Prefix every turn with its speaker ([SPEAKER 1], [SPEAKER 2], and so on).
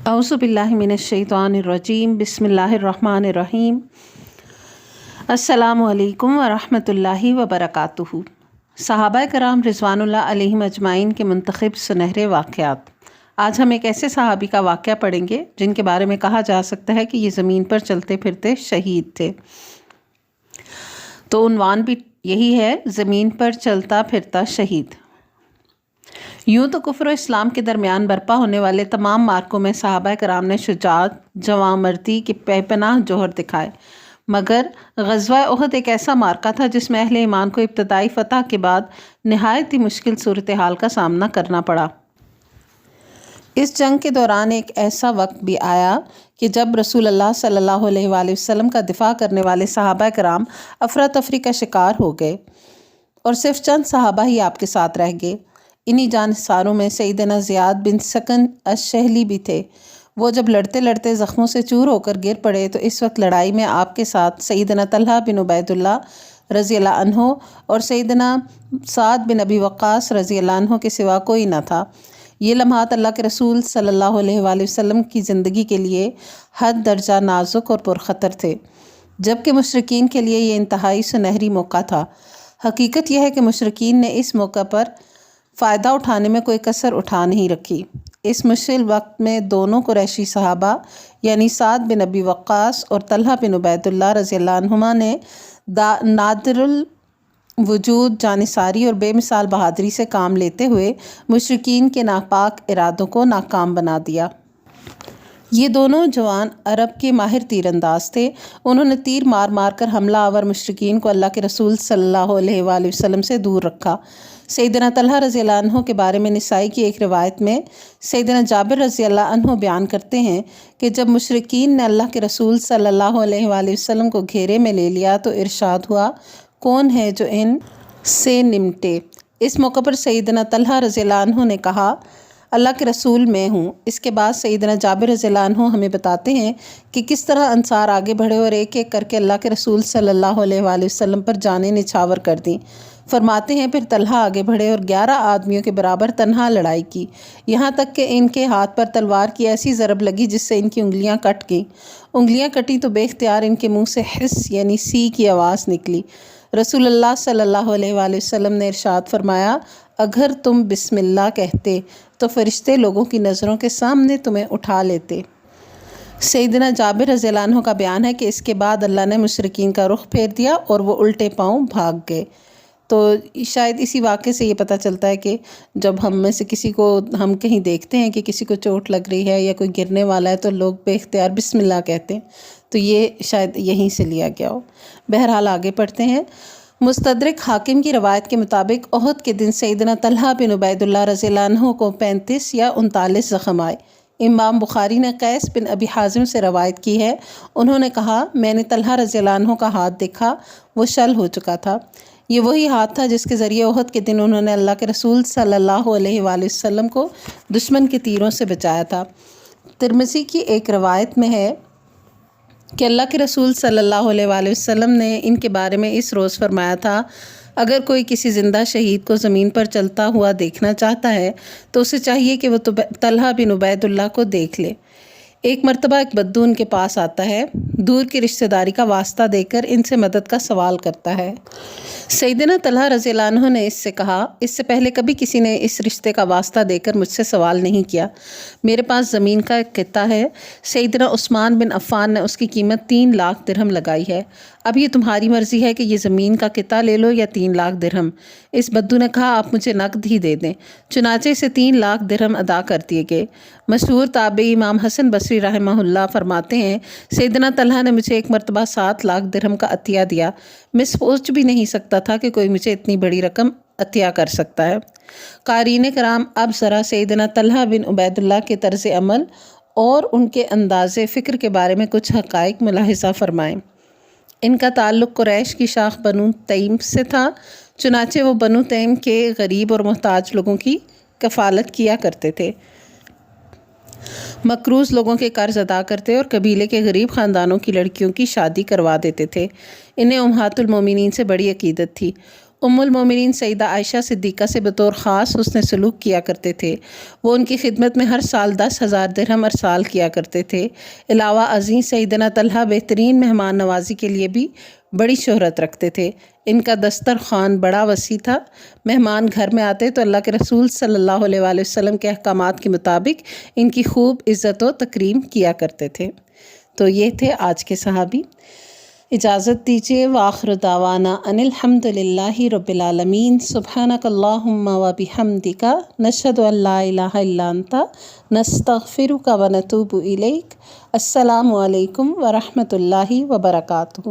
[SPEAKER 1] औज़ु बिल्लाहि मिनश्शैतानिर्रजीम बिस्मिल्लाहिर्रहमानिर्रहीम। अस्सलामु अलैकुम व रहमतुल्लाहि व बरकातुहू। सहाबा कराम रिज़वानुल्लाह अलैहिम अजमाइन के मुंतखब सुनहरे वाक़यात। आज हम एक ऐसे सहाबी का वाक़या पढ़ेंगे जिनके बारे में कहा जा सकता है कि ये ज़मीन पर चलते फिरते शहीद थे। तो उन्वान भी यही है, ज़मीन पर चलता फिरता शहीद। यूँ तो कुफ्र इस्लाम के दरमियान बर्पा होने वाले तमाम मार्कों में सहाबा कराम ने शुजाअत, जवामर्दी के बेपनाह जौहर दिखाए, मगर ग़ज़वा उहद एक ऐसा मार्का था जिसमें अहले ईमान को इब्तदाई फ़तह के बाद नहायत ही मुश्किल सूरत हाल का सामना करना पड़ा। इस जंग के दौरान एक ऐसा वक्त भी आया कि जब रसूलुल्लाह सल्लल्लाहु अलैहि वसल्लम का दिफ़ा करने वाले सहाबा कराम अफरा तफरी का शिकार हो गए और सिर्फ चंद सहाबा ही आपके साथ रह गए। इन्हीं जानसारों में सैयदना ज़ियाद बिन सकन अश-शहली भी थे। वो जब लड़ते लड़ते ज़ख्मों से चूर होकर गिर पड़े तो इस वक्त लड़ाई में आपके साथ सैयदना तलहा बिन उबैदुल्लाह रज़ियल्लाहु अन्हु और सैयदना साद बिन अबी वक्कास रज़ियल्लाहु अन्हु के सिवा कोई न था। ये लम्हात अल्लाह के रसूल सल्लल्लाहु अलैहि वसल्लम की ज़िंदगी के लिए हद दर्जा नाजुक और पुरख़तर थे, जबकि मुशरिकीन के लिए ये इंतहाई सुनहरी मौका था। हकीकत यह है कि मुशरिकीन ने इस मौका पर फ़ायदा उठाने में कोई कसर उठा नहीं रखी। इस मुश्किल वक्त में दोनों कुरैशी सहाबा यानी साद बिन अबी वक्कास और तलहा बिन उबैदुल्लाह रज़ियल्लाहु अन्हुमा ने नादिरुल वजूद जानिसारी और बेमिसाल बहादुरी से काम लेते हुए मुशरिकीन के नापाक इरादों को नाकाम बना दिया। ये दोनों जवान अरब के माहिर तीरंदाज थे। उन्होंने तीर मार मार कर हमला आवर मुशरिकीन को अल्लाह के रसूल सल्लल्लाहु अलैहि वसल्लम से दूर रखा। सैयदना तलहा रज़ियल्लाहु अन्हु के बारे में निसाई की एक रिवायत में सैयदना जाबिर रज़ियल्लाहु अन्हु बयान करते हैं कि जब मुशरिकीन ने अल्लाह के रसूल सल्लल्लाहु अलैहि वसल्लम को घेरे में ले लिया तो इरशाद हुआ, कौन है जो इन से निमटे। इस मौके पर सैयदना तलहा रज़ियल्लाहु अन्हु ने कहा, अल्लाह के रसूल मैं हूँ। इसके बाद सैयदना जाबिर रज़ियल्लाहु अन्हु हमें बताते हैं कि किस तरह अंसार आगे बढ़े और एक एक करके अल्लाह के रसूल सल्लल्लाहु अलैहि वसल्लम पर जाने निछावर कर दी। फरमाते हैं फिर तलहा आगे बढ़े और 11 आदमियों के बराबर तन्हा लड़ाई की, यहाँ तक कि इनके हाथ पर तलवार की ऐसी ज़रब लगी जिससे इनकी उंगलियाँ कट गईं। उंगलियाँ कटी तो बेख्तियार इनके मुँह से हिस यानी सी की आवाज़ निकली। रसूलुल्लाह सल्लल्लाहु अलैहि वसल्लम ने इरशाद फरमाया, अगर तुम बिस्मिल्लाह कहते तो फरिश्ते लोगों की नज़रों के सामने तुम्हें उठा लेते। सैयदना जाबिर रज़ियल्लाहु अन्हु का बयान है कि इसके बाद अल्लाह ने मुशरिकीन का रुख फेर दिया और वो उल्टे पाँव भाग गए। तो शायद इसी वाक़े से ये पता चलता है कि जब हम में से किसी को हम कहीं देखते हैं कि किसी को चोट लग रही है या कोई गिरने वाला है तो लोग बेख्तियार बिस्मिल्लाह कहते हैं, तो ये शायद यहीं से लिया गया हो। बहरहाल आगे पढ़ते हैं। मुस्तदरक हाकिम की रवायत के मुताबिक उहद के दिन सैयदना तलहा बिन उबैदुल्लाह रज़ियल्लाहु अन्हु को 35 या 39 ज़ख्म आए। इमाम बुखारी ने कैस बिन अबी हाजिम से रवायत की है, उन्होंने कहा, मैंने तलहा रज़ियल्लाहु अन्हु का हाथ देखा, वो शल हो चुका था। ये वही हाथ था जिसके ज़रिए उहद के दिन उन्होंने अल्लाह के रसूल सल्लल्लाहु अलैहि वसल्लम को दुश्मन के तीरों से बचाया था। तिरमिज़ी की एक रवायत में है कि अल्लाह के रसूल सल्लल्लाहु अलैहि वसल्लम ने इनके बारे में इस रोज़ फरमाया था, अगर कोई किसी ज़िंदा शहीद को ज़मीन पर चलता हुआ देखना चाहता है तो उसे चाहिए कि वह तलहा बिन उबैदुल्लाह को देख ले। एक मर्तबा एक बद्दू उनके पास आता है, दूर की रिश्तेदारी का वास्ता देकर इनसे मदद का सवाल करता है। सैयदना तलहा रज़ियल्लाहु अन्हु ने इससे कहा, इससे पहले कभी किसी ने इस रिश्ते का वास्ता देकर मुझसे सवाल नहीं किया। मेरे पास ज़मीन का एक कित्ता है, सैयदना उस्मान बिन अफ़्फ़ान ने उसकी कीमत 3 लाख दिरहम लगाई है। अब ये तुम्हारी मर्ज़ी है कि ये ज़मीन का कित्ता ले लो या 3 लाख दिरहम। इस बद्दू ने कहा, आप मुझे नकद ही दे दें। चुनाचे से 3 लाख दिरहम अदा कर दिए गए। मशहूर ताबई इमाम हसन बसरी रहमहुल्लाह फरमाते हैं, सैयदना तलहा ने मुझे एक मरतबा 7 लाख दिरहम का अतिया दिया। मैं सोच भी नहीं सकता था कि कोई मुझे इतनी बड़ी रकम अतिया कर सकता है। क़ारीन कराम, अब ज़रा सैयदना तलहा बिन उबैदुल्लाह के तर्ज़ अमल और उनके अंदाज़े फ़िक्र के बारे में कुछ हक़ाइक़ मुलाहिज़ा फ़रमाएँ। इनका ताल्लुक़ कुरैश की शाख बनु तईम से था, चुनाचे वो बनु तईम के गरीब और मोहताज लोगों की कफ़ालत किया करते थे, मकरूज़ लोगों के कर्ज़ अदा करते और कबीले के गरीब ख़ानदानों की लड़कियों की शादी करवा देते थे। इन्हें उम्महातुल मोमिनीन से बड़ी अक़ीदत थी। ام المومنین سیدہ عائشہ صدیقہ سے بطور خاص حسن سلوک کیا کرتے تھے۔ وہ ان کی خدمت میں ہر سال 10,000 درہم ارسال کیا کرتے تھے۔ علاوہ ازیں سیدنا طلحہ بہترین مہمان نوازی کے لیے بھی بڑی شہرت رکھتے تھے۔ ان کا دسترخوان بڑا وسیع تھا۔ مہمان گھر میں آتے تو اللہ کے رسول صلی اللہ علیہ وآلہ وسلم کے احکامات کے مطابق ان کی خوب عزت و تکریم کیا کرتے تھے۔ تو یہ تھے آج کے صحابی۔ اجازت دیجیے، وآخر دعوانا ان الحمد للہ رب العالمین، سبحانک اللہم و بحمدک، نشہد ان لا الہ الا انت، نستغفرک و نتوب الیک۔ السلام علیکم ورحمۃ اللہ وبرکاتہ۔